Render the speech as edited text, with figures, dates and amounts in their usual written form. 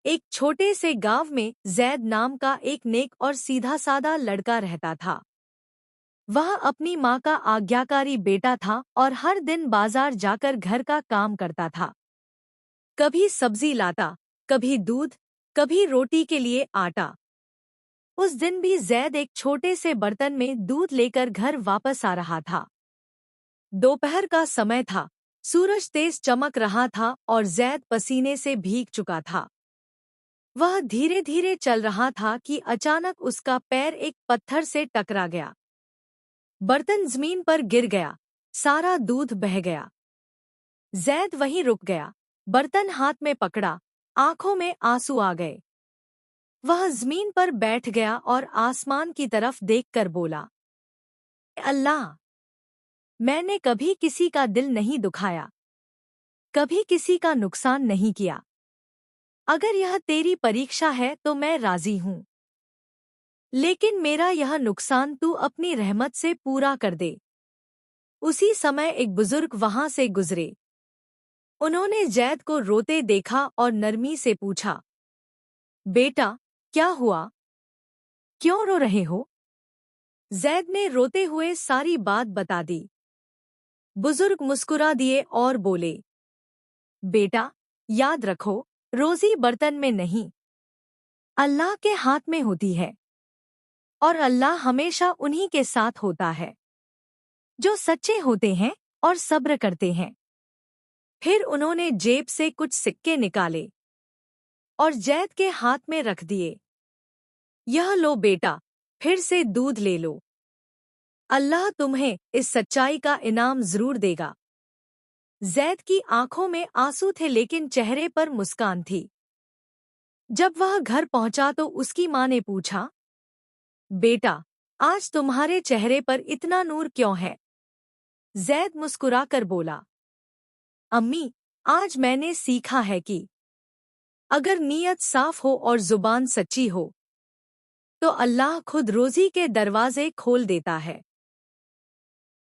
एक छोटे से गांव में जैद नाम का एक नेक और सीधा साधा लड़का रहता था। वह अपनी माँ का आज्ञाकारी बेटा था और हर दिन बाजार जाकर घर का काम करता था। कभी सब्जी लाता, कभी दूध, कभी रोटी के लिए आटा। उस दिन भी जैद एक छोटे से बर्तन में दूध लेकर घर वापस आ रहा था। दोपहर का समय था, सूरज तेज चमक रहा था और जैद पसीने से भीग चुका था। वह धीरे धीरे चल रहा था कि अचानक उसका पैर एक पत्थर से टकरा गया। बर्तन जमीन पर गिर गया, सारा दूध बह गया। जैद वहीं रुक गया, बर्तन हाथ में पकड़ा, आंखों में आंसू आ गए। वह जमीन पर बैठ गया और आसमान की तरफ देखकर बोला, अल्लाह, मैंने कभी किसी का दिल नहीं दुखाया, कभी किसी का नुकसान नहीं किया। अगर यह तेरी परीक्षा है तो मैं राजी हूँ, लेकिन मेरा यह नुकसान तू अपनी रहमत से पूरा कर दे। उसी समय एक बुजुर्ग वहां से गुजरे। उन्होंने जैद को रोते देखा और नरमी से पूछा, बेटा, क्या हुआ? क्यों रो रहे हो? जैद ने रोते हुए सारी बात बता दी। बुजुर्ग मुस्कुरा दिए और बोले, बेटा, याद रखो, रोजी बर्तन में नहीं, अल्लाह के हाथ में होती है, और अल्लाह हमेशा उन्हीं के साथ होता है जो सच्चे होते हैं और सब्र करते हैं। फिर उन्होंने जेब से कुछ सिक्के निकाले और जैद के हाथ में रख दिए। यह लो बेटा, फिर से दूध ले लो, अल्लाह तुम्हें इस सच्चाई का इनाम जरूर देगा। जैद की आंखों में आंसू थे लेकिन चेहरे पर मुस्कान थी। जब वह घर पहुंचा तो उसकी मां ने पूछा, बेटा, आज तुम्हारे चेहरे पर इतना नूर क्यों है? जैद मुस्कुराकर बोला, अम्मी, आज मैंने सीखा है कि अगर नीयत साफ हो और जुबान सच्ची हो तो अल्लाह खुद रोजी के दरवाजे खोल देता है।